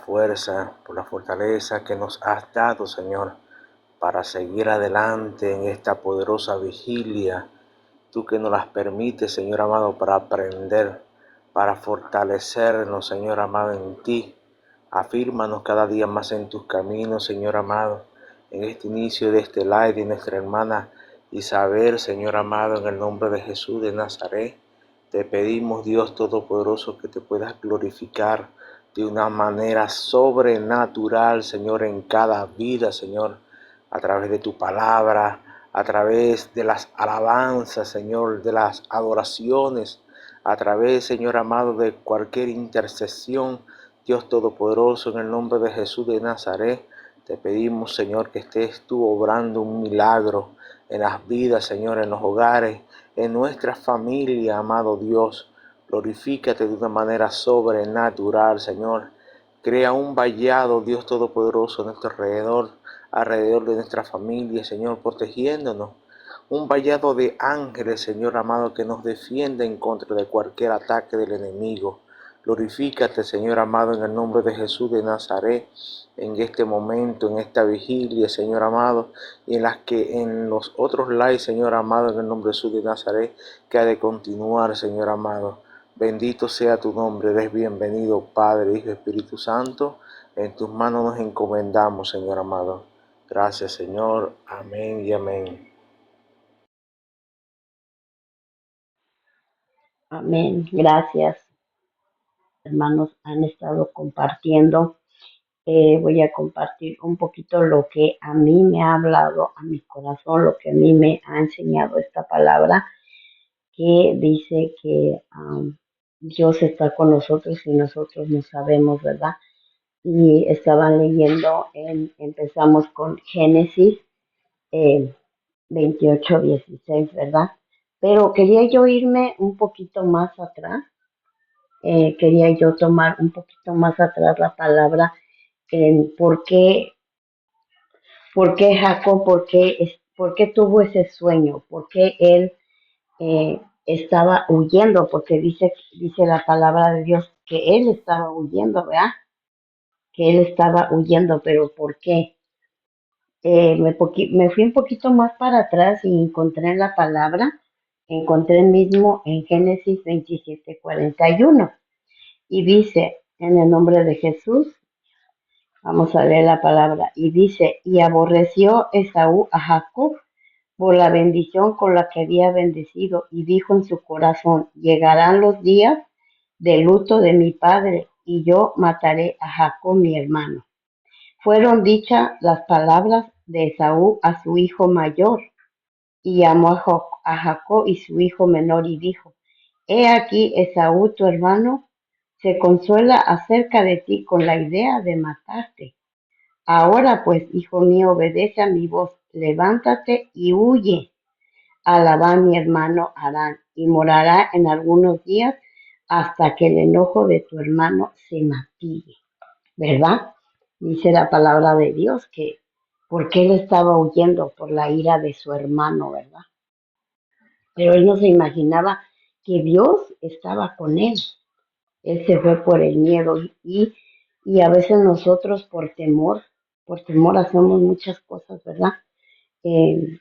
fuerza, por la fortaleza que nos has dado, Señor, para seguir adelante en esta poderosa vigilia. Tú que nos las permites, Señor amado, para aprender, para fortalecernos, Señor amado, en ti. Afírmanos cada día más en tus caminos, Señor amado, en este inicio de este live de nuestra hermana Isabel, Señor amado, en el nombre de Jesús de Nazaret. Te pedimos, Dios Todopoderoso, que te puedas glorificar de una manera sobrenatural, Señor, en cada vida, Señor, a través de tu palabra, a través de las alabanzas, Señor, de las adoraciones, a través, Señor amado, de cualquier intercesión. Dios Todopoderoso, en el nombre de Jesús de Nazaret, te pedimos, Señor, que estés tú obrando un milagro en las vidas, Señor, en los hogares, en nuestra familia, amado Dios. Glorifícate de una manera sobrenatural, Señor. Crea un vallado, Dios Todopoderoso, a nuestro alrededor de nuestra familia, Señor, protegiéndonos. Un vallado de ángeles, Señor amado, que nos defiende en contra de cualquier ataque del enemigo. Glorifícate, Señor amado, en el nombre de Jesús de Nazaret, en este momento, en esta vigilia, Señor amado, y en los otros lives, Señor amado, en el nombre de Jesús de Nazaret, que ha de continuar, Señor amado. Bendito sea tu nombre, eres bienvenido, Padre, Hijo y Espíritu Santo. En tus manos nos encomendamos, Señor amado. Gracias, Señor. Amén y amén. Amén. Gracias. Hermanos han estado compartiendo. Voy a compartir un poquito lo que a mí me ha hablado a mi corazón, lo que a mí me ha enseñado esta palabra, que dice que Dios está con nosotros y nosotros no sabemos, ¿verdad? Y estaban leyendo, empezamos con Génesis 28:16, ¿verdad? Pero quería yo irme un poquito más atrás, quería yo tomar un poquito más atrás la palabra en por qué Jacob, por qué tuvo ese sueño, por qué él estaba huyendo, porque dice la palabra de Dios que él estaba huyendo, ¿verdad? Que él estaba huyendo, pero ¿por qué? Me fui un poquito más para atrás y encontré la palabra, encontré mismo en Génesis 27:41 y dice, en el nombre de Jesús, vamos a leer la palabra, y dice, y aborreció Esaú a Jacob por la bendición con la que había bendecido, y dijo en su corazón, llegarán los días de luto de mi padre, y yo mataré a Jacob mi hermano. Fueron dichas las palabras de Esaú a su hijo mayor, y llamó a Jacob y su hijo menor, y dijo, he aquí Esaú tu hermano se consuela acerca de ti con la idea de matarte. Ahora pues, hijo mío, obedece a mi voz, levántate y huye a Labán mi hermano Harán, y morará en algunos días hasta que el enojo de tu hermano se maquille. ¿Verdad? Dice la palabra de Dios que porque él estaba huyendo por la ira de su hermano, ¿verdad? Pero él no se imaginaba que Dios estaba con él. Él se fue por el miedo y a veces nosotros por temor hacemos muchas cosas, ¿verdad? Eh,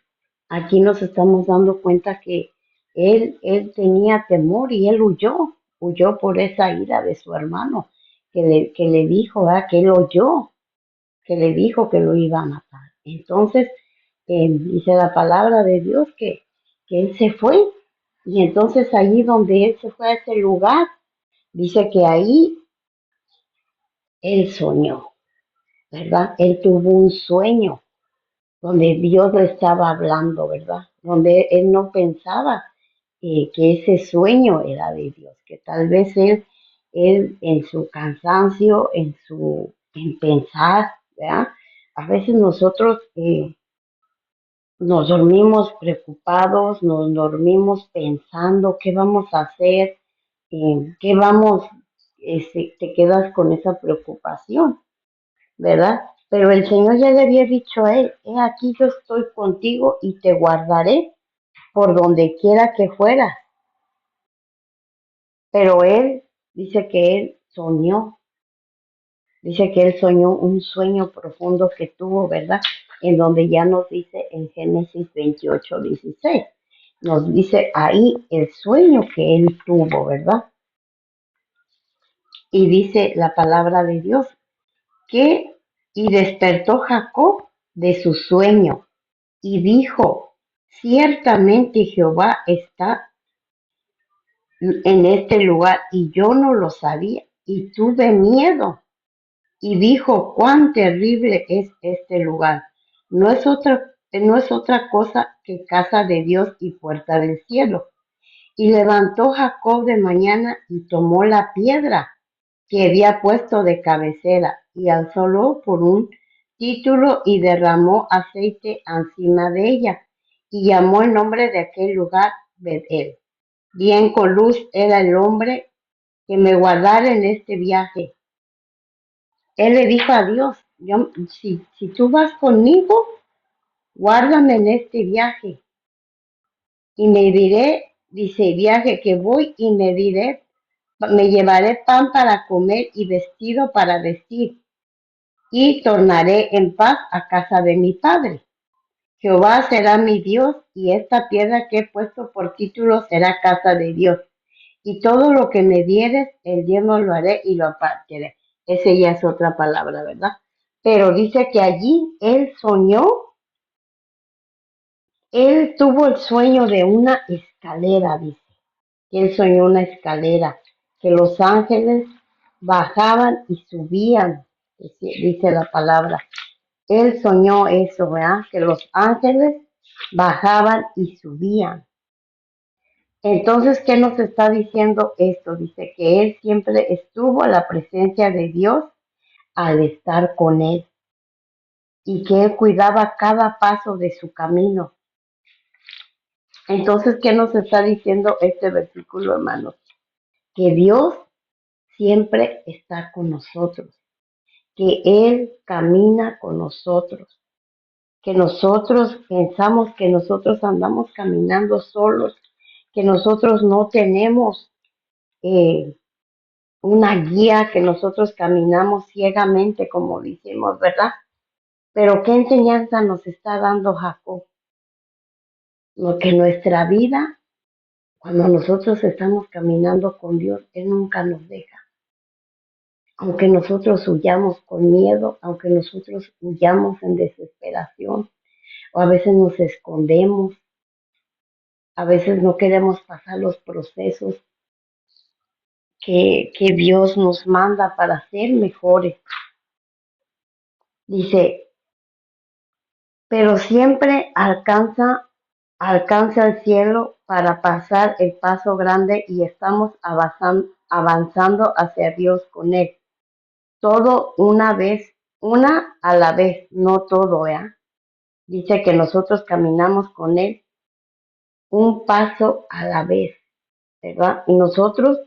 Aquí nos estamos dando cuenta que él tenía temor y él huyó por esa ira de su hermano, que le dijo, ¿verdad? Que él oyó, que le dijo que lo iba a matar. Entonces, dice la palabra de Dios que él se fue y entonces allí donde él se fue a ese lugar, dice que ahí él soñó, ¿verdad? Él tuvo un sueño donde Dios le estaba hablando, ¿verdad? Donde él no pensaba que ese sueño era de Dios, que tal vez él en su cansancio, en pensar, ¿verdad? A veces nosotros nos dormimos preocupados, nos dormimos pensando qué vamos a hacer, qué vamos, te quedas con esa preocupación, ¿verdad? Pero el Señor ya le había dicho a él, he aquí yo estoy contigo y te guardaré por donde quiera que fueras. Pero él dice que él soñó Dice que él soñó un sueño profundo que tuvo, ¿verdad? En donde ya nos dice en Génesis 28:16. Nos dice ahí el sueño que él tuvo, ¿verdad? Y dice la palabra de Dios que, y despertó Jacob de su sueño y dijo, ciertamente Jehová está en este lugar y yo no lo sabía y tuve miedo y dijo, cuán terrible es este lugar. No es otra cosa que casa de Dios y puerta del cielo. Y levantó Jacob de mañana y tomó la piedra que había puesto de cabecera y alzólo por un título y derramó aceite encima de ella y llamó el nombre de aquel lugar Betel. Bien con luz era el hombre que me guardara en este viaje. Él le dijo a Dios, si tú vas conmigo, guárdame en este viaje y me diré, dice, viaje que voy y me llevaré pan para comer y vestido para vestir y tornaré en paz a casa de mi padre. Jehová será mi Dios y esta piedra que he puesto por título será casa de Dios. Y todo lo que me dieres, el diezmo lo haré y lo apartaré. Esa ya es otra palabra, ¿verdad? Pero dice que allí él soñó, él tuvo el sueño de una escalera, dice. Él soñó una escalera, que los ángeles bajaban y subían, dice la palabra. Él soñó eso, ¿verdad? Que los ángeles bajaban y subían. Entonces, ¿qué nos está diciendo esto? Dice que él siempre estuvo a la presencia de Dios al estar con él y que él cuidaba cada paso de su camino. Entonces, ¿qué nos está diciendo este versículo, hermanos? Que Dios siempre está con nosotros, que Él camina con nosotros, que nosotros pensamos que nosotros andamos caminando solos, que nosotros no tenemos eh, una guía, que nosotros caminamos ciegamente, como decimos, ¿verdad? Pero ¿qué enseñanza nos está dando Jacob? Lo que nuestra vida, cuando nosotros estamos caminando con Dios, Él nunca nos deja. Aunque nosotros huyamos con miedo, aunque nosotros huyamos en desesperación, o a veces nos escondemos, a veces no queremos pasar los procesos que Dios nos manda para ser mejores. Dice, pero siempre alcanza el cielo para pasar el paso grande y estamos avanzando hacia Dios con Él. Todo una a la vez, no todo, ¿eh? Dice que nosotros caminamos con Él un paso a la vez, ¿verdad? Y nosotros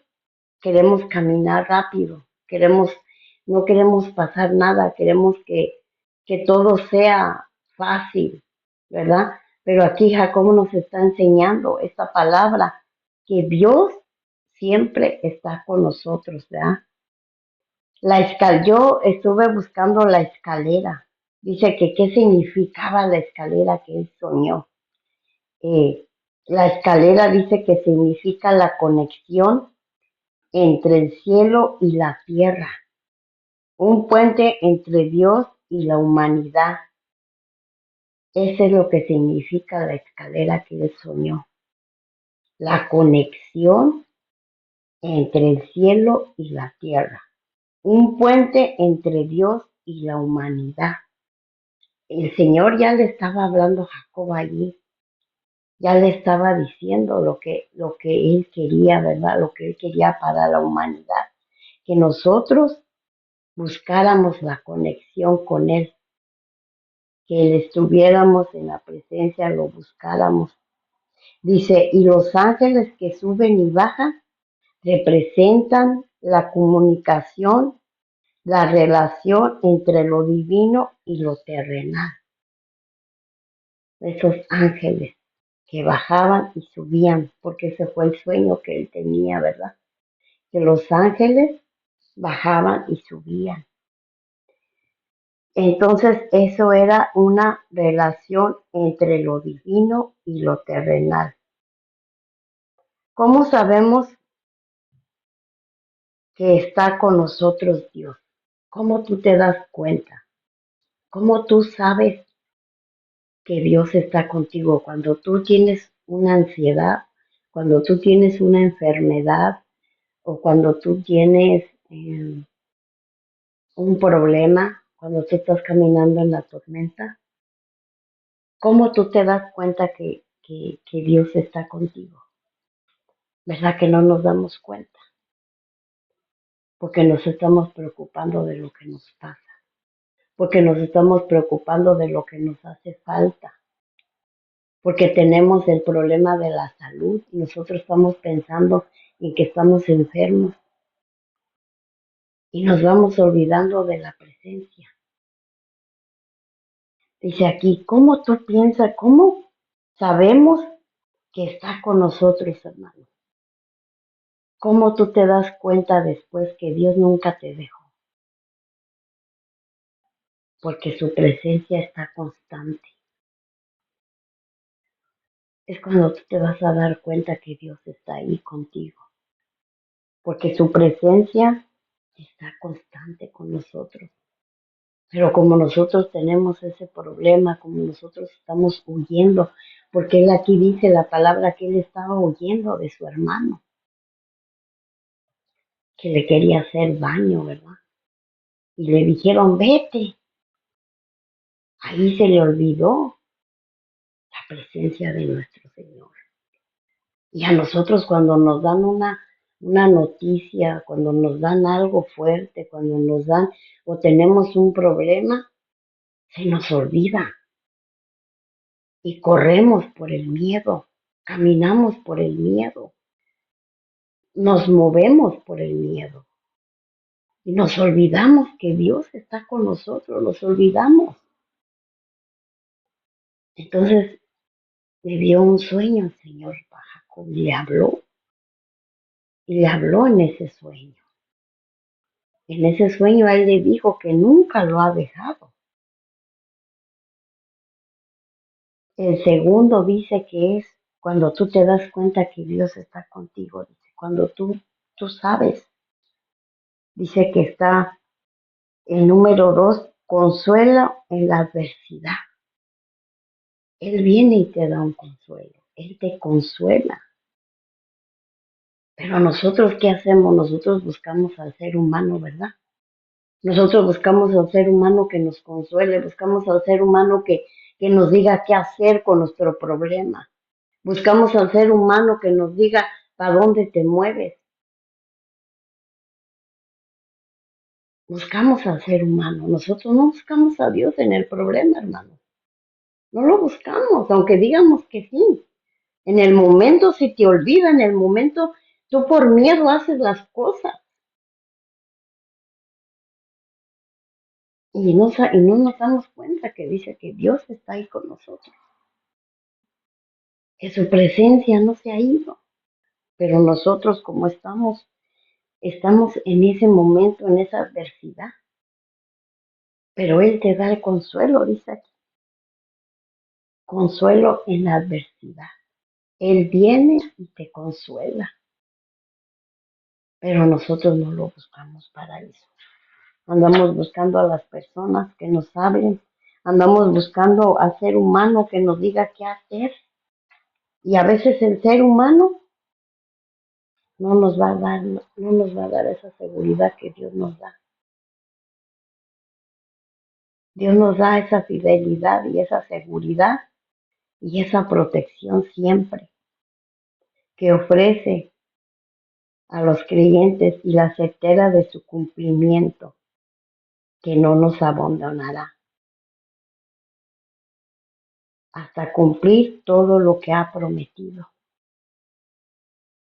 queremos caminar rápido, no queremos pasar nada, queremos que todo sea fácil, ¿verdad? Pero aquí Jacobo nos está enseñando esta palabra, que Dios siempre está con nosotros, ¿verdad? Yo estuve buscando la escalera. Dice que qué significaba la escalera que él soñó. La escalera dice que significa la conexión entre el cielo y la tierra, un puente entre Dios y la humanidad. Eso es lo que significa la escalera que él soñó. La conexión entre el cielo y la tierra. Un puente entre Dios y la humanidad. El Señor ya le estaba hablando a Jacob allí, ya le estaba diciendo lo que él quería, ¿verdad? Lo que él quería para la humanidad. Que nosotros buscáramos la conexión con Él, que estuviéramos en la presencia, lo buscáramos. Dice, y los ángeles que suben y bajan representan la comunicación, la relación entre lo divino y lo terrenal. Esos ángeles que bajaban y subían, porque ese fue el sueño que él tenía, ¿verdad? Que los ángeles bajaban y subían. Entonces eso era una relación entre lo divino y lo terrenal. ¿Cómo sabemos que está con nosotros Dios? ¿Cómo tú te das cuenta? ¿Cómo tú sabes que Dios está contigo cuando tú tienes una ansiedad, cuando tú tienes una enfermedad o cuando tú tienes un problema, cuando tú estás caminando en la tormenta? ¿Cómo tú te das cuenta que Dios está contigo? ¿Verdad que no nos damos cuenta? Porque nos estamos preocupando de lo que nos pasa, porque nos estamos preocupando de lo que nos hace falta, porque tenemos el problema de la salud y nosotros estamos pensando en que estamos enfermos y nos vamos olvidando de la presencia. Dice aquí, ¿cómo tú piensas? ¿Cómo sabemos que está con nosotros, hermano? ¿Cómo tú te das cuenta después que Dios nunca te dejó? Porque su presencia está constante. Es cuando tú te vas a dar cuenta que Dios está ahí contigo. Porque su presencia está constante con nosotros. Pero como nosotros tenemos ese problema, como nosotros estamos huyendo, porque él aquí dice la palabra que él estaba huyendo de su hermano, que le quería hacer daño, ¿verdad? Y le dijeron, vete. Ahí se le olvidó la presencia de nuestro Señor. Y a nosotros cuando nos dan una noticia, cuando nos dan algo fuerte, cuando nos dan o tenemos un problema, se nos olvida y corremos por el miedo, caminamos por el miedo, nos movemos por el miedo y nos olvidamos que Dios está con nosotros, nos olvidamos. Entonces le dio un sueño al Señor a Jacob y le habló en ese sueño. En ese sueño él le dijo que nunca lo ha dejado. El segundo dice que es cuando tú te das cuenta que Dios está contigo, dice, cuando tú sabes, dice que está el número dos, consuelo en la adversidad. Él viene y te da un consuelo, Él te consuela. Pero nosotros, ¿qué hacemos? Nosotros buscamos al ser humano, ¿verdad? Nosotros buscamos al ser humano que nos consuele, buscamos al ser humano que nos diga qué hacer con nuestro problema. Buscamos al ser humano que nos diga para dónde te mueves. Buscamos al ser humano. Nosotros no buscamos a Dios en el problema, hermano. No lo buscamos, aunque digamos que sí. En el momento se te olvida, en el momento tú por miedo haces las cosas. Y no nos damos cuenta que dice que Dios está ahí con nosotros. Que su presencia no se ha ido. Pero nosotros como estamos en ese momento, en esa adversidad. Pero Él te da el consuelo, dice aquí. Consuelo en la adversidad. Él viene y te consuela, pero nosotros no lo buscamos para eso. Andamos buscando a las personas que nos hablen, andamos buscando al ser humano que nos diga qué hacer. Y a veces el ser humano no nos va a dar esa seguridad que Dios nos da. Dios nos da esa fidelidad y esa seguridad y esa protección siempre que ofrece a los creyentes y la certeza de su cumplimiento, que no nos abandonará hasta cumplir todo lo que ha prometido.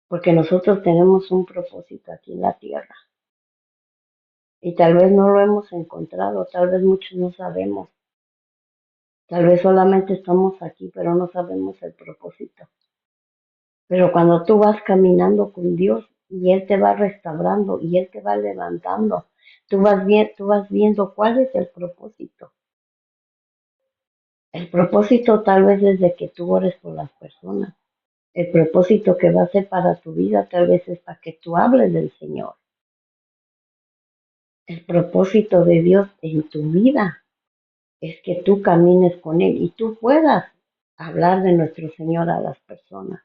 Porque nosotros tenemos un propósito aquí en la tierra y tal vez no lo hemos encontrado, tal vez muchos no sabemos, tal vez solamente estamos aquí, pero no sabemos el propósito. Pero cuando tú vas caminando con Dios, y Él te va restaurando y Él te va levantando. Tú vas viendo cuál es el propósito. El propósito tal vez es de que tú ores por las personas. El propósito que va a ser para tu vida tal vez es para que tú hables del Señor. El propósito de Dios en tu vida es que tú camines con Él y tú puedas hablar de nuestro Señor a las personas,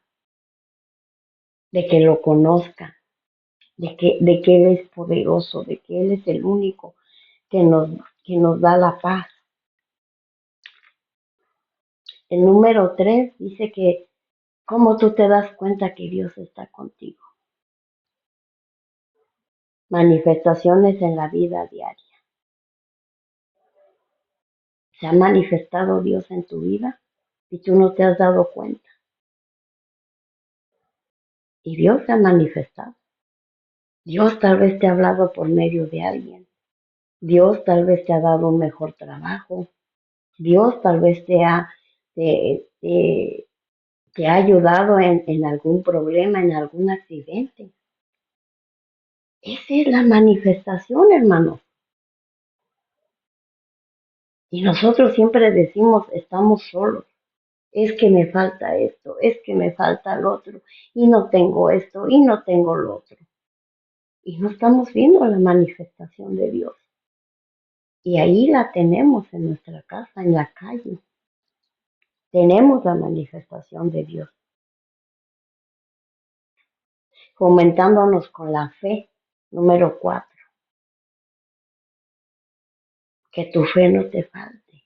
de que lo conozcan, de que Él es poderoso, de que Él es el único que nos, que nos da la paz. El número 3 dice que cómo tú te das cuenta que Dios está contigo. Manifestaciones en la vida diaria. ¿Se ha manifestado Dios en tu vida y tú no te has dado cuenta? Y Dios se ha manifestado. Dios tal vez te ha hablado por medio de alguien. Dios tal vez te ha dado un mejor trabajo. Dios tal vez te, te- te ha ayudado en algún problema, en algún accidente. Esa es la manifestación, hermano. Y nosotros siempre decimos, estamos solos. Es que me falta esto, es que me falta lo otro. Y no tengo esto, y no tengo lo otro. Y no estamos viendo la manifestación de Dios. Y ahí la tenemos en nuestra casa, en la calle. Tenemos la manifestación de Dios, fomentándonos con la fe. Número 4, que tu fe no te falte,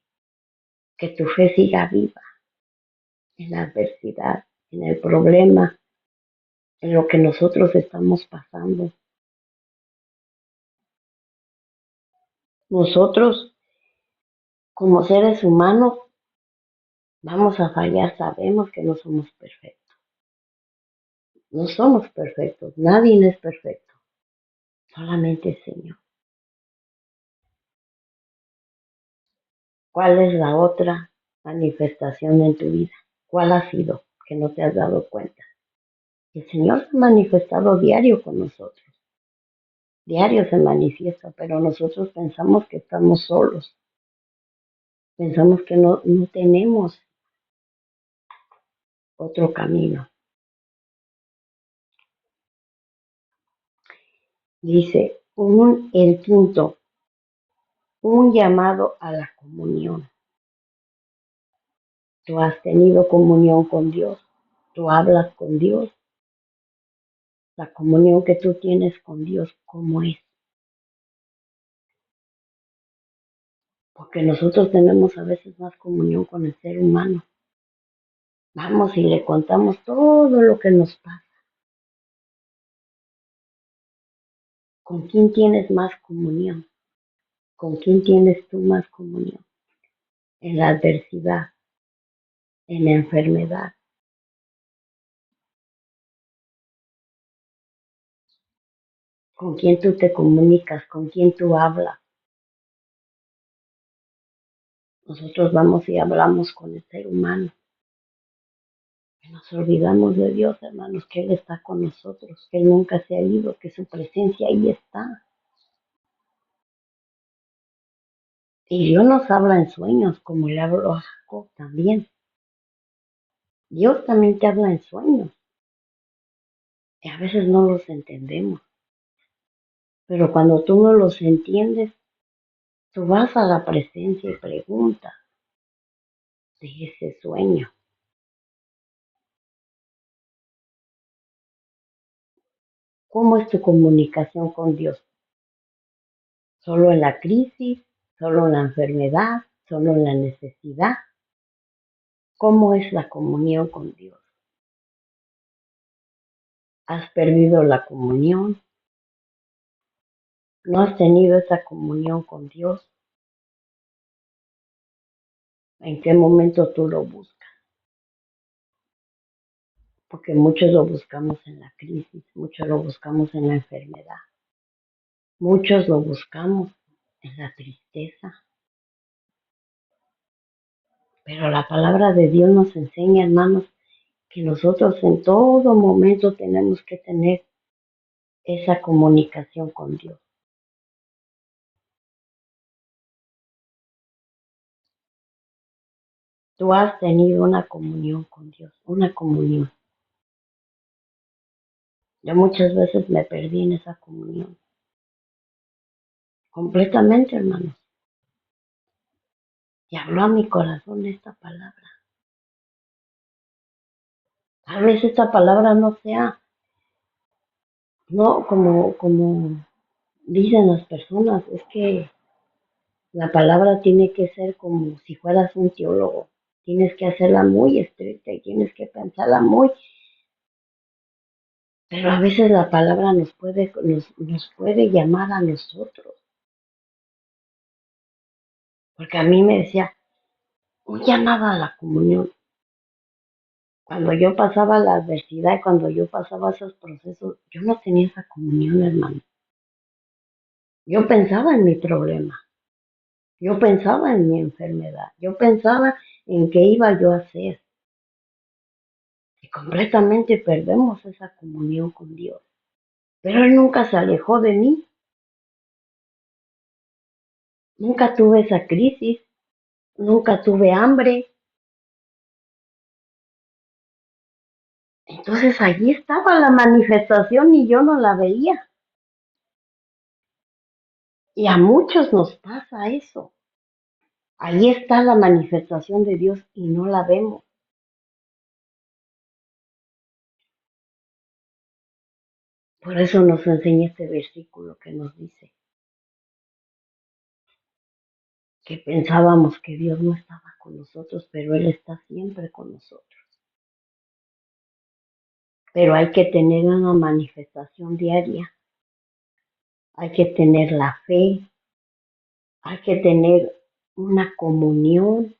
que tu fe siga viva en la adversidad, en el problema, en lo que nosotros estamos pasando. Nosotros, como seres humanos, vamos a fallar, sabemos que no somos perfectos. No somos perfectos, nadie es perfecto, solamente el Señor. ¿Cuál es la otra manifestación en tu vida? ¿Cuál ha sido que no te has dado cuenta? El Señor se ha manifestado diario con nosotros. Diario se manifiesta, pero nosotros pensamos que estamos solos. Pensamos que no tenemos otro camino. Dice, el quinto, un llamado a la comunión. Tú has tenido comunión con Dios. Tú hablas con Dios. La comunión que tú tienes con Dios, ¿cómo es? Porque nosotros tenemos a veces más comunión con el ser humano. Vamos y le contamos todo lo que nos pasa. ¿Con quién tienes más comunión? ¿Con quién tienes tú más comunión? En la adversidad, en la enfermedad. ¿Con quién tú te comunicas? ¿Con quién tú hablas? Nosotros vamos y hablamos con el ser humano. Y nos olvidamos de Dios, hermanos, que Él está con nosotros, que Él nunca se ha ido, que su presencia ahí está. Y Dios nos habla en sueños, como le habló a Jacob también. Dios también te habla en sueños. Y a veces no los entendemos. Pero cuando tú no los entiendes, tú vas a la presencia y preguntas de ese sueño. ¿Cómo es tu comunicación con Dios? ¿Solo en la crisis? ¿Solo en la enfermedad? ¿Solo en la necesidad? ¿Cómo es la comunión con Dios? ¿Has perdido la comunión? ¿No has tenido esa comunión con Dios? ¿En qué momento tú lo buscas? Porque muchos lo buscamos en la crisis, muchos lo buscamos en la enfermedad, muchos lo buscamos en la tristeza. Pero la palabra de Dios nos enseña, hermanos, que nosotros en todo momento tenemos que tener esa comunicación con Dios. Tú has tenido una comunión con Dios, una comunión. Yo muchas veces me perdí en esa comunión, completamente, hermano. Y habló a mi corazón esta palabra. Tal vez esta palabra no sea, no como dicen las personas, es que la palabra tiene que ser como si fueras un teólogo. Tienes que hacerla muy estricta y tienes que pensarla muy. Pero a veces la palabra nos puede llamar a nosotros. Porque a mí me decía, un llamado a la comunión. Cuando yo pasaba la adversidad, cuando yo pasaba esos procesos, yo no tenía esa comunión, hermano. Yo pensaba en mi problema. Yo pensaba en mi enfermedad. Yo pensaba en qué iba yo a hacer. Y completamente perdemos esa comunión con Dios. Pero Él nunca se alejó de mí. Nunca tuve esa crisis. Nunca tuve hambre. Entonces allí estaba la manifestación y yo no la veía. Y a muchos nos pasa eso. Allí está la manifestación de Dios y no la vemos. Por eso nos enseña este versículo que nos dice que pensábamos que Dios no estaba con nosotros, pero Él está siempre con nosotros. Pero hay que tener una manifestación diaria, hay que tener la fe, hay que tener una comunión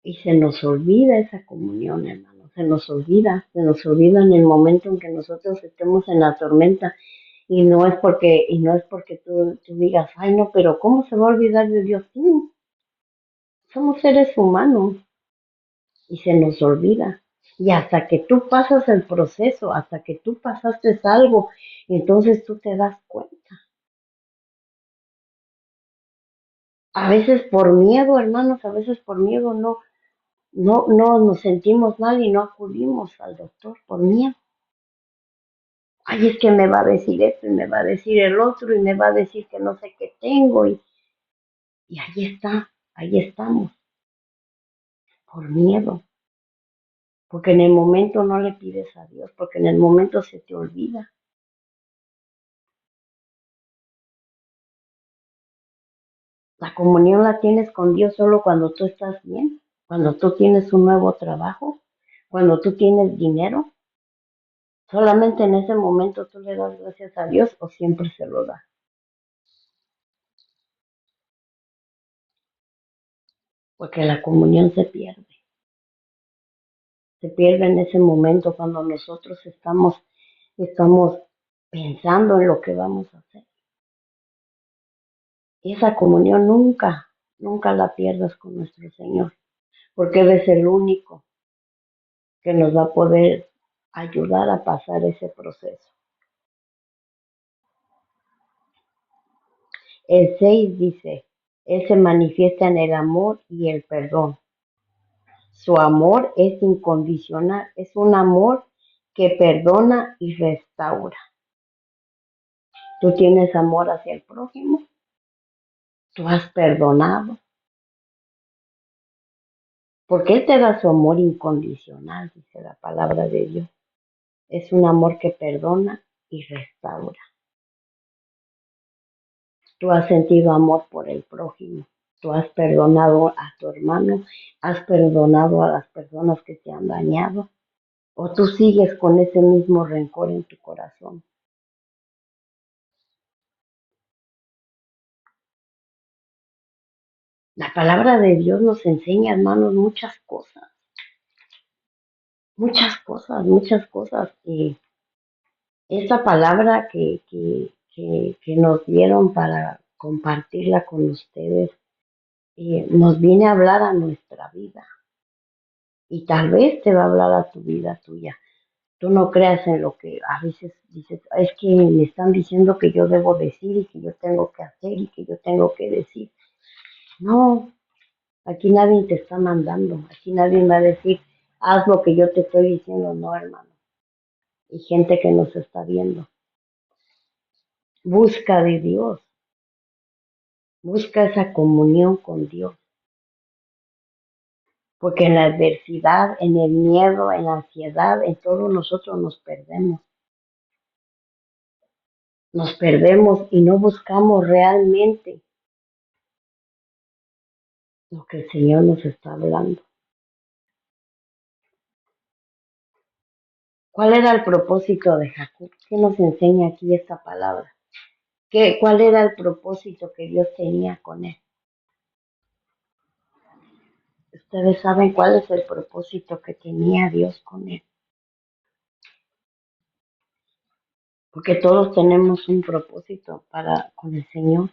y se nos olvida esa comunión, hermano, se nos olvida en el momento en que nosotros estemos en la tormenta y no es porque tú digas, ay no, pero ¿cómo se va a olvidar de Dios? Sí, somos seres humanos y se nos olvida. Y hasta que tú pasas el proceso, hasta que tú pasaste algo, entonces tú te das cuenta. A veces por miedo, hermanos, a veces por miedo no nos sentimos mal y no acudimos al doctor por miedo. Ay, es que me va a decir esto y me va a decir el otro y me va a decir que no sé qué tengo y ahí estamos, por miedo, porque en el momento no le pides a Dios, porque en el momento se te olvida. La comunión la tienes con Dios solo cuando tú estás bien, cuando tú tienes un nuevo trabajo, cuando tú tienes dinero. Solamente en ese momento tú le das gracias a Dios o siempre se lo da. Porque la comunión se pierde. Se pierde en ese momento cuando nosotros estamos pensando en lo que vamos a hacer. Y esa comunión nunca la pierdas con nuestro Señor, porque Él es el único que nos va a poder ayudar a pasar ese proceso. El 6 dice, Él se manifiesta en el amor y el perdón. Su amor es incondicional, es un amor que perdona y restaura. Tú tienes amor hacia el prójimo, tú has perdonado, porque Él te da su amor incondicional, dice la palabra de Dios. Es un amor que perdona y restaura. Tú has sentido amor por el prójimo, tú has perdonado a tu hermano, has perdonado a las personas que te han dañado, o tú sigues con ese mismo rencor en tu corazón. La palabra de Dios nos enseña, hermanos, muchas cosas. Y esta palabra que nos dieron para compartirla con ustedes, nos viene a hablar a nuestra vida. Y tal vez te va a hablar a tu vida tuya. Tú no creas en lo que a veces dices, es que me están diciendo que yo debo decir y que yo tengo que hacer y que yo tengo que decir. No, aquí nadie te está mandando, aquí nadie va a decir, haz lo que yo te estoy diciendo, no, hermano. Y gente que nos está viendo. Busca de Dios, busca esa comunión con Dios. Porque en la adversidad, en el miedo, en la ansiedad, en todo nosotros nos perdemos. Nos perdemos y no buscamos realmente lo que el Señor nos está hablando. ¿Cuál era el propósito de Jacob? ¿Qué nos enseña aquí esta palabra? ¿Cuál era el propósito que Dios tenía con él? Ustedes saben cuál es el propósito que tenía Dios con él. Porque todos tenemos un propósito con el Señor.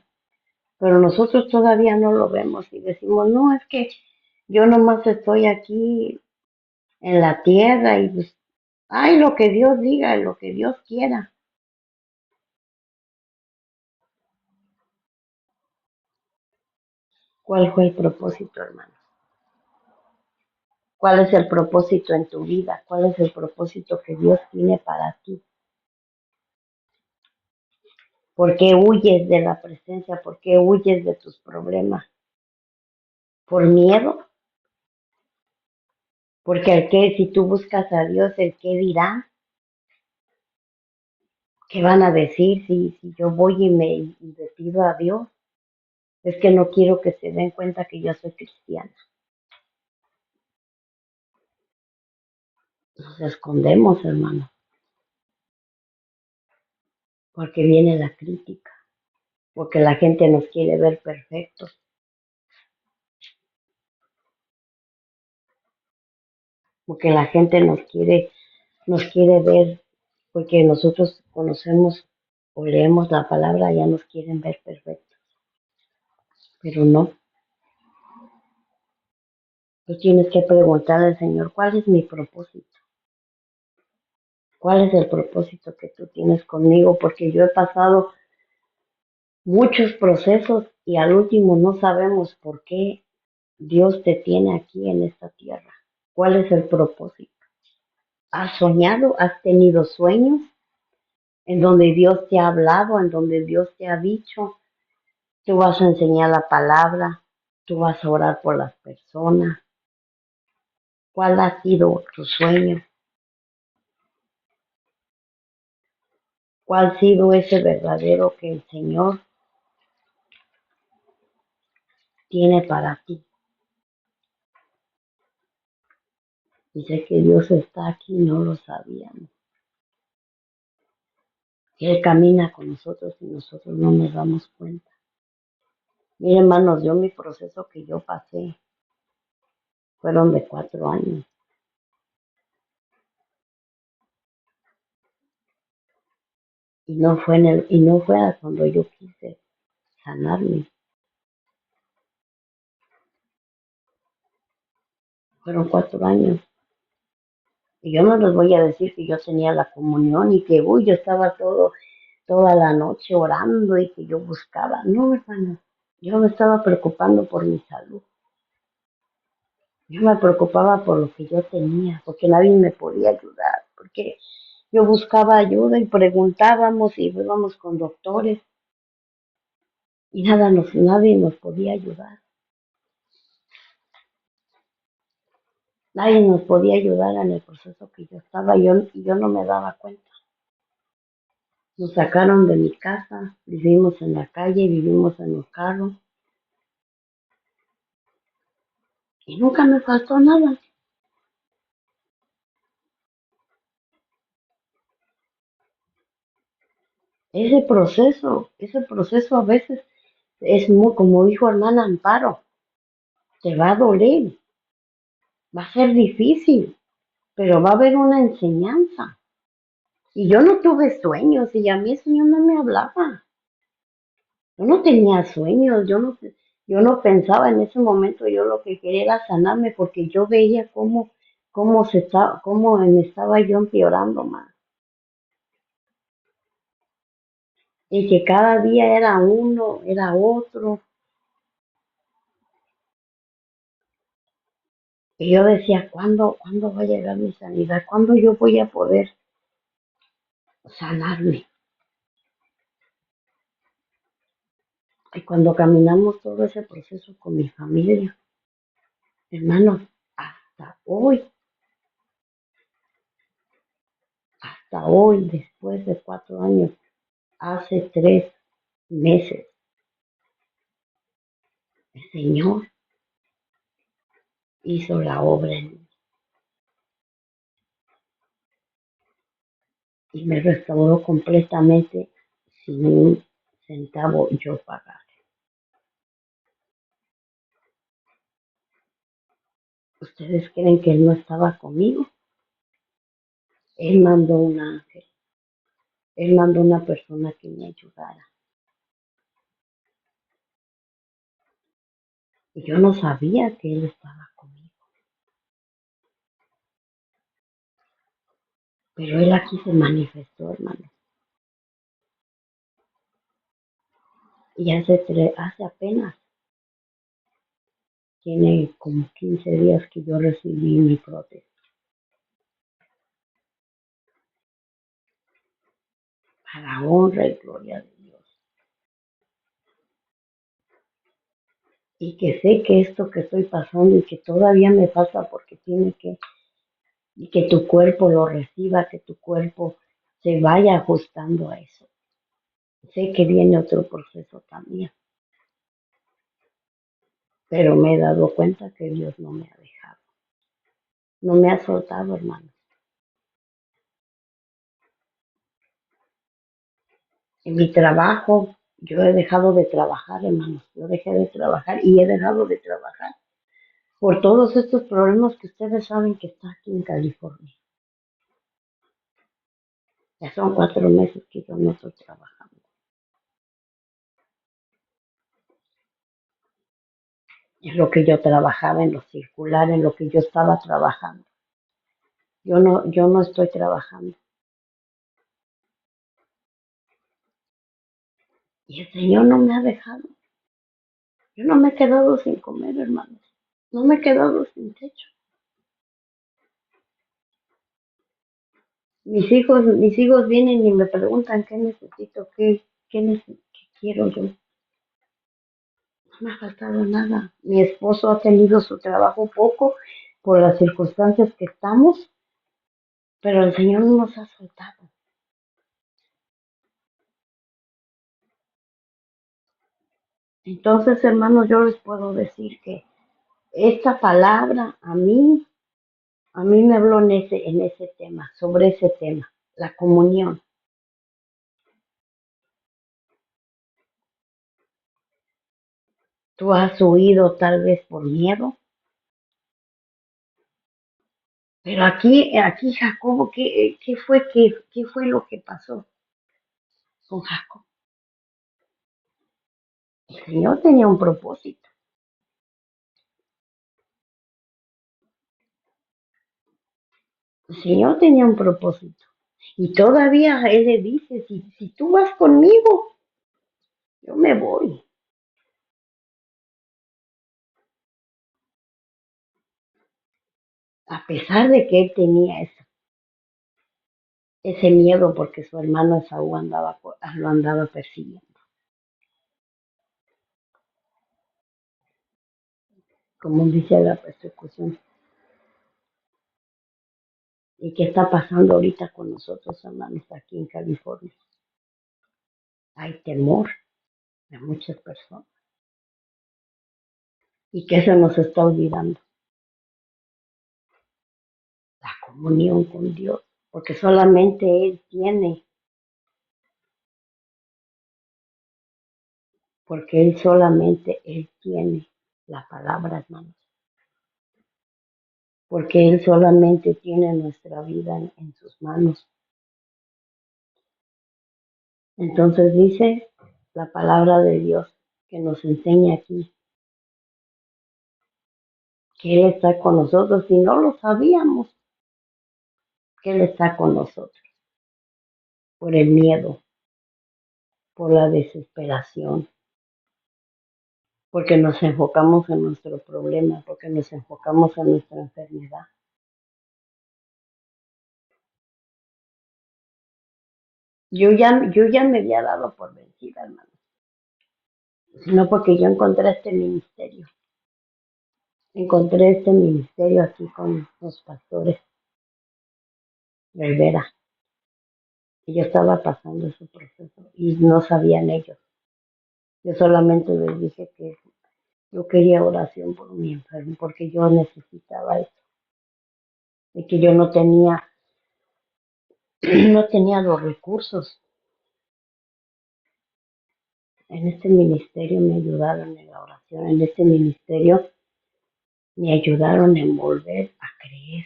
Pero nosotros todavía no lo vemos y decimos, no, es que yo nomás estoy aquí en la tierra y pues, ay, lo que Dios diga, lo que Dios quiera. ¿Cuál fue el propósito, hermano? ¿Cuál es el propósito en tu vida? ¿Cuál es el propósito que Dios tiene para ti? ¿Por qué huyes de la presencia? ¿Por qué huyes de tus problemas? ¿Por miedo? Porque si tú buscas a Dios, el qué dirá, qué van a decir si yo voy y le pido a Dios. Es que no quiero que se den cuenta que yo soy cristiana. Nos escondemos, hermano, porque viene la crítica, porque la gente nos quiere ver perfectos, porque la gente nos quiere ver, porque nosotros conocemos o leemos la palabra, ya nos quieren ver perfectos, pero no. Tú tienes que preguntarle al Señor, ¿cuál es mi propósito? ¿Cuál es el propósito que tú tienes conmigo? Porque yo he pasado muchos procesos y al último no sabemos por qué Dios te tiene aquí en esta tierra. ¿Cuál es el propósito? ¿Has soñado? ¿Has tenido sueños en donde Dios te ha hablado, en donde Dios te ha dicho, tú vas a enseñar la palabra, tú vas a orar por las personas? ¿Cuál ha sido tu sueño? ¿Cuál ha sido ese verdadero que el Señor tiene para ti? Dice que Dios está aquí, no lo sabíamos. Él camina con nosotros y nosotros no nos damos cuenta. Miren, hermanos, mi proceso que yo pasé fueron de 4 años. Y no fue a cuando yo quise sanarme. Fueron 4 años. Y yo no les voy a decir que yo tenía la comunión y que, yo estaba toda la noche orando y que yo buscaba. No, hermano, yo me estaba preocupando por mi salud. Yo me preocupaba por lo que yo tenía, porque nadie me podía ayudar, porque yo buscaba ayuda y preguntábamos y íbamos con doctores y nadie nos podía ayudar. Nadie nos podía ayudar en el proceso que yo estaba y yo no me daba cuenta. Nos sacaron de mi casa, vivimos en la calle, vivimos en los carros y nunca me faltó nada. Ese proceso a veces es muy, como dijo hermana Amparo, te va a doler, va a ser difícil, pero va a haber una enseñanza. Y yo no tuve sueños y a mí el Señor no me hablaba. Yo no tenía sueños, yo no pensaba en ese momento, yo lo que quería era sanarme porque yo veía cómo cómo me estaba yo empeorando más. Y que cada día era uno, era otro. Y yo decía, ¿cuándo va a llegar mi sanidad? ¿Cuándo yo voy a poder sanarme? Y cuando caminamos todo ese proceso con mi familia, hermanos, hasta hoy, después de 4 años, hace 3 meses, el Señor hizo la obra en mí y me restauró completamente sin un centavo yo pagar. ¿Ustedes creen que Él no estaba conmigo? Él mandó un ángel, Él mandó una persona que me ayudara. Y yo no sabía que Él estaba conmigo. Pero Él aquí se manifestó, hermano. Y hace apenas, tiene como 15 días que yo recibí mi prótesis. Para honra y gloria de Dios. Y que sé que esto que estoy pasando y que todavía me pasa porque y que tu cuerpo lo reciba, que tu cuerpo se vaya ajustando a eso. Sé que viene otro proceso también, pero me he dado cuenta que Dios no me ha dejado, no me ha soltado, hermano. En mi trabajo, yo he dejado de trabajar, hermanos, yo dejé de trabajar y he dejado de trabajar por todos estos problemas que ustedes saben que está aquí en California. Ya son 4 meses que yo no estoy trabajando. En lo que yo trabajaba, en lo circular, en lo que yo estaba trabajando. Yo no estoy trabajando. Y el Señor no me ha dejado. Yo no me he quedado sin comer, hermanos. No me he quedado sin techo. Mis hijos vienen y me preguntan qué necesito, qué quiero yo. No me ha faltado nada. Mi esposo ha tenido su trabajo poco por las circunstancias que estamos, pero el Señor no nos ha soltado. Entonces, hermanos, yo les puedo decir que esta palabra a mí me habló en ese tema, sobre ese tema, la comunión. Tú has huido tal vez por miedo, pero aquí Jacobo, ¿qué fue lo que pasó con Jacob? El Señor tenía un propósito. El Señor tenía un propósito. Y todavía Él le dice, si tú vas conmigo, yo me voy. A pesar de que él tenía ese miedo porque su hermano Esaú lo andaba persiguiendo. Como dice la persecución. ¿Y qué está pasando ahorita con nosotros, hermanos, aquí en California? Hay temor de muchas personas. ¿Y qué se nos está olvidando? La comunión con Dios. Porque solamente Él tiene la palabra, hermanos. Porque Él solamente tiene nuestra vida en sus manos. Entonces dice la palabra de Dios que nos enseña aquí que Él está con nosotros y no lo sabíamos. que Él está con nosotros, por el miedo, por la desesperación, porque nos enfocamos en nuestro problema, porque nos enfocamos en nuestra enfermedad. Yo ya me había dado por vencida, hermano, no porque yo encontré este ministerio aquí con los pastores Rivera, y yo estaba pasando ese proceso y no sabían ellos. Yo solamente les dije que yo quería oración por mi enfermo, porque yo necesitaba eso, y que yo no tenía, no tenía los recursos. En este ministerio me ayudaron en la oración, en este ministerio me ayudaron en volver a creer,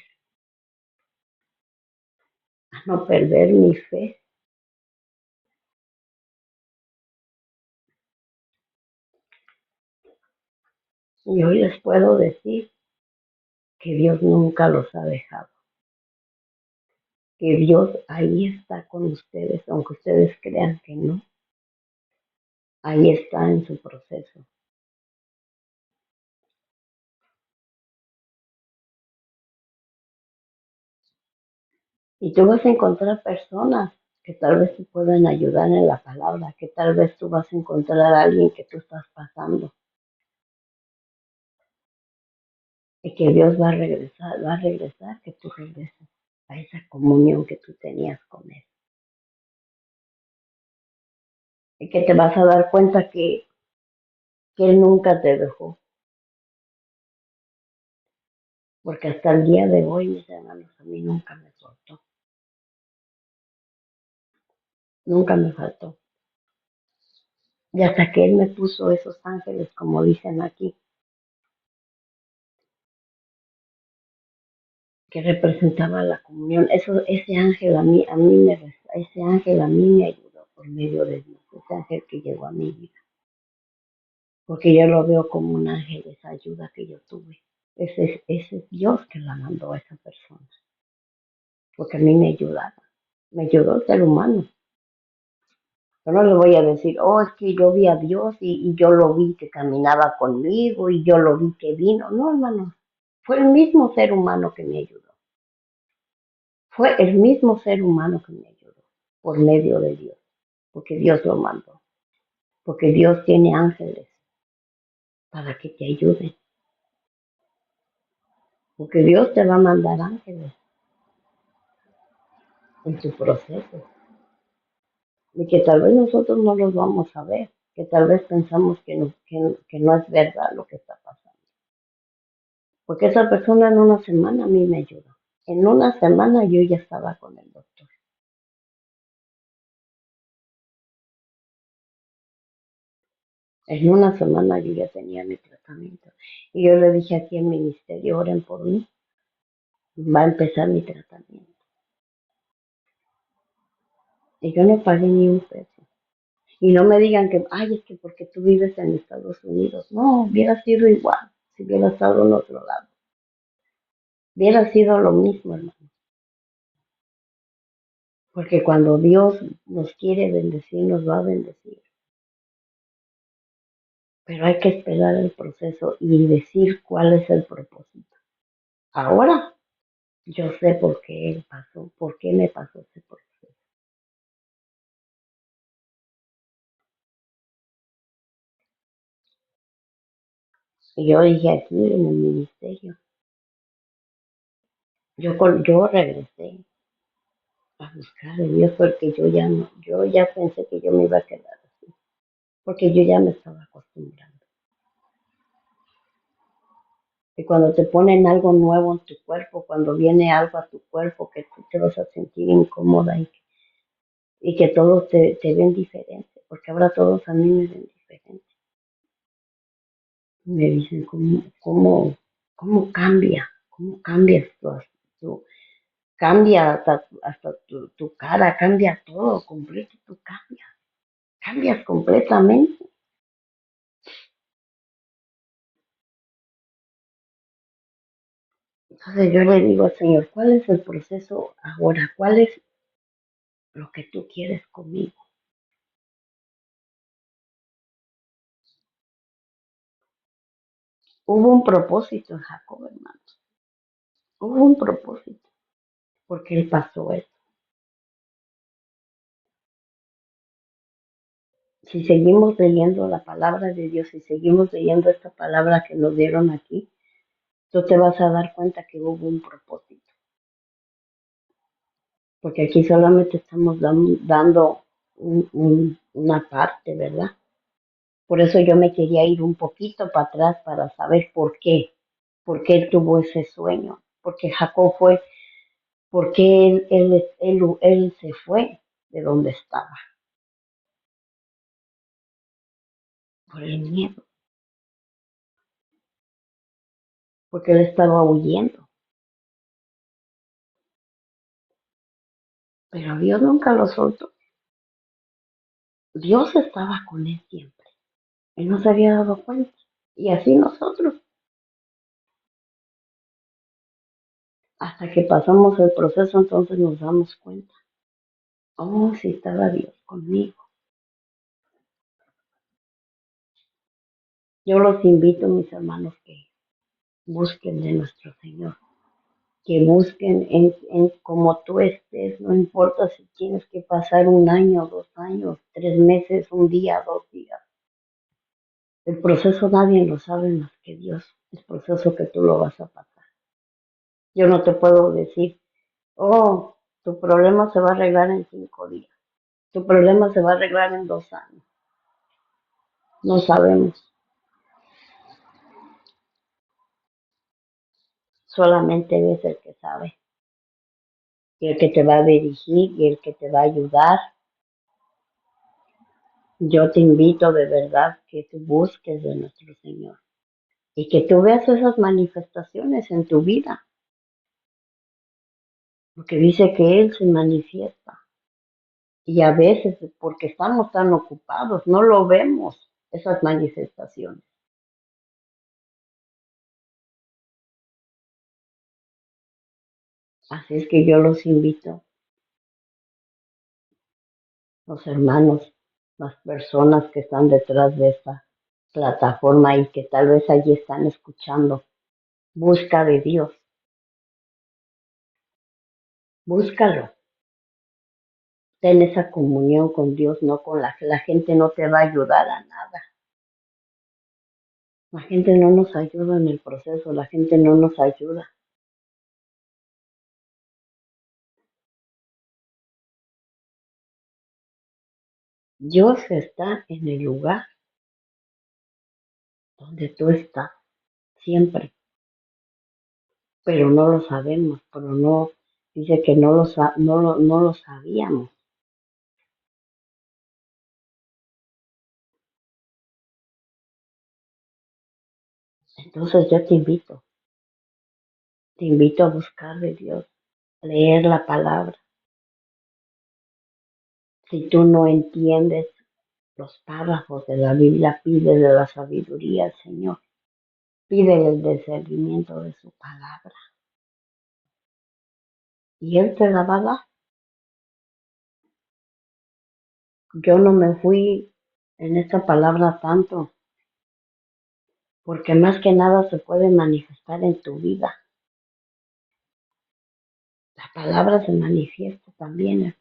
a no perder mi fe. Y hoy les puedo decir que Dios nunca los ha dejado, que Dios ahí está con ustedes, aunque ustedes crean que no, ahí está en su proceso. Y tú vas a encontrar personas que tal vez te puedan ayudar en la palabra, que tal vez tú vas a encontrar a alguien que tú estás pasando y que Dios va a regresar, que tú regreses a esa comunión que tú tenías con Él. Y que te vas a dar cuenta que Él nunca te dejó, porque hasta el día de hoy, mis hermanos, a mí nunca me soltó, nunca me faltó. Y hasta que Él me puso esos ángeles, como dicen aquí, que representaba la comunión. Ese ángel a mí me ayudó por medio de Dios, ese ángel que llegó a mi vida, porque yo lo veo como un ángel, esa ayuda que yo tuve. Ese es Dios que la mandó a esa persona, porque a mí me ayudó el ser humano. Yo no le voy a decir, oh, es que yo vi a Dios y yo lo vi que caminaba conmigo y yo lo vi que vino. No, hermano, fue el mismo ser humano que me ayudó. Fue el mismo ser humano que me ayudó por medio de Dios, porque Dios lo mandó, porque Dios tiene ángeles para que te ayuden, porque Dios te va a mandar ángeles en tu proceso, y que tal vez nosotros no los vamos a ver, que tal vez pensamos que no es verdad lo que está pasando, porque esa persona en una semana a mí me ayudó, en una semana yo ya estaba con el doctor, en una semana yo ya tenía mi tratamiento, y yo le dije aquí en ministerio, oren por mí, va a empezar mi tratamiento. Y yo no pagué ni un peso. Y no me digan que, ay, es que porque tú vives en Estados Unidos. No, hubiera sido igual si hubiera estado en otro lado. Hubiera sido lo mismo, hermano. Porque cuando Dios nos quiere bendecir, nos va a bendecir. Pero hay que esperar el proceso y decir cuál es el propósito. Ahora yo sé por qué Él pasó, por qué me pasó ese proceso. Y yo dije aquí en el ministerio, yo regresé a buscar a Dios porque yo ya pensé que yo me iba a quedar así, porque yo ya me estaba acostumbrando. Y cuando te ponen algo nuevo en tu cuerpo, cuando viene algo a tu cuerpo que tú te vas a sentir incómoda y que todos te ven diferente, porque ahora todos a mí me ven diferente. Me dicen, ¿cómo cambias tu cambia hasta tu cara, cambia todo, completo, tú cambias completamente. Entonces yo le digo al Señor, ¿cuál es el proceso ahora? ¿Cuál es lo que tú quieres conmigo? Hubo un propósito en Jacob, hermano. Hubo un propósito, porque él pasó eso. Si seguimos leyendo la palabra de Dios, si seguimos leyendo esta palabra que nos dieron aquí, tú te vas a dar cuenta que hubo un propósito. Porque aquí solamente estamos dando una parte, ¿verdad? Por eso yo me quería ir un poquito para atrás para saber por qué él tuvo ese sueño, porque Jacob fue, por qué él se fue de donde estaba, por el miedo, porque él estaba huyendo, pero Dios nunca lo soltó, Dios estaba con él siempre, él no se había dado cuenta, y así nosotros, hasta que pasamos el proceso entonces nos damos cuenta, oh, sí estaba Dios conmigo. Yo los invito, mis hermanos, que busquen de nuestro Señor, que busquen en como tú estés, no importa si tienes que pasar 1 año, 2 años, 3 meses, un día, 2 días. El proceso nadie lo sabe más que Dios, el proceso que tú lo vas a pasar. Yo no te puedo decir, oh, tu problema se va a arreglar en 5 días, tu problema se va a arreglar en 2 años. No sabemos, solamente es el que sabe, y el que te va a dirigir y el que te va a ayudar. Yo te invito de verdad que tú busques de nuestro Señor y que tú veas esas manifestaciones en tu vida, porque dice que Él se manifiesta y a veces porque estamos tan ocupados no lo vemos, esas manifestaciones. Así es que yo los invito, los hermanos, las personas que están detrás de esta plataforma y que tal vez allí están escuchando, busca de Dios, búscalo. Ten esa comunión con Dios, no con la gente no te va a ayudar a nada. La gente no nos ayuda en el proceso, la gente no nos ayuda. Dios está en el lugar donde tú estás, siempre, pero no lo sabemos, pero no, dice que no lo sabíamos. Entonces yo te invito a buscar de Dios, leer la palabra. Si tú no entiendes los párrafos de la Biblia, pide de la sabiduría al Señor. Pide el discernimiento de su palabra y Él te la va a dar. Yo no me fui en esta palabra tanto porque más que nada se puede manifestar en tu vida. La palabra se manifiesta también, hermano.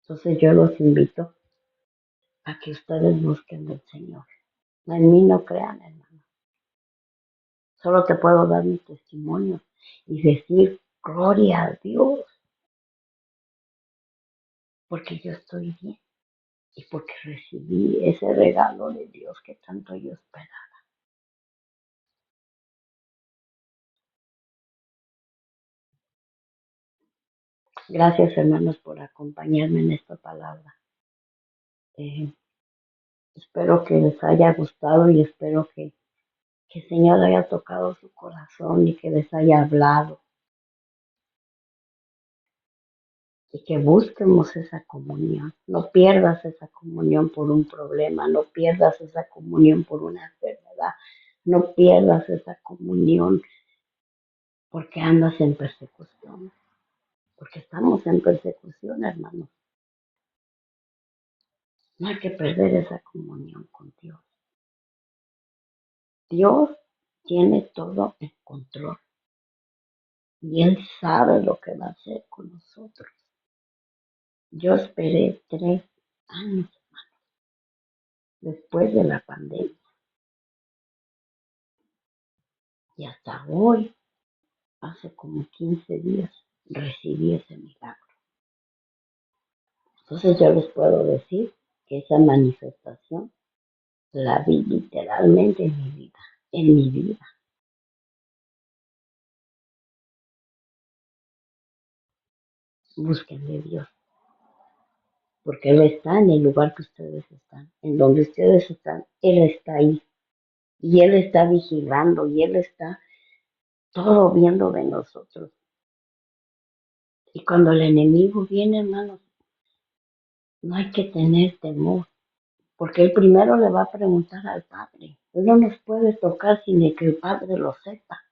Entonces yo los invito a que ustedes busquen del Señor. En mí no crean, hermano. Solo te puedo dar mi testimonio y decir gloria a Dios porque yo estoy bien y porque recibí ese regalo de Dios que tanto yo esperaba. Gracias, hermanos, por acompañarme en esta palabra. Eh, Espero que les haya gustado y espero que el Señor haya tocado su corazón y que les haya hablado y que busquemos esa comunión. No pierdas esa comunión por un problema, no pierdas esa comunión por una enfermedad. ¿verdad? No pierdas esa comunión porque andas en persecución, porque estamos en persecución, hermano. No hay que perder esa comunión con Dios. Dios tiene todo en control y Él sabe lo que va a hacer con nosotros. Yo esperé 3 años después de la pandemia y hasta hoy, hace como 15 días, recibí ese milagro. Entonces yo les puedo decir que esa manifestación la vi literalmente en mi vida, en mi vida. Busquen de Dios, porque Él está en el lugar que ustedes están, en donde ustedes están, Él está ahí. Y Él está vigilando y Él está todo viendo de nosotros. Y cuando el enemigo viene, hermanos, no hay que tener temor, porque Él primero le va a preguntar al Padre. Él no nos puede tocar sin que el Padre lo sepa.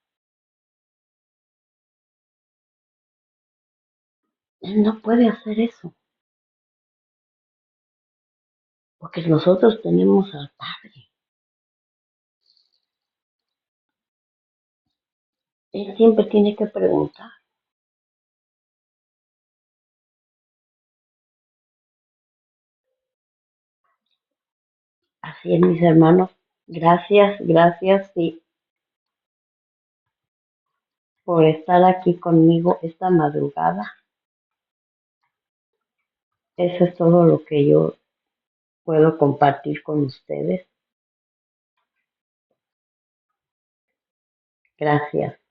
Él no puede hacer eso, porque nosotros tenemos al Padre. Él siempre tiene que preguntar. Así es, mis hermanos. Gracias, gracias sí, por estar aquí conmigo esta madrugada. Eso es todo lo que yo puedo compartir con ustedes. Gracias.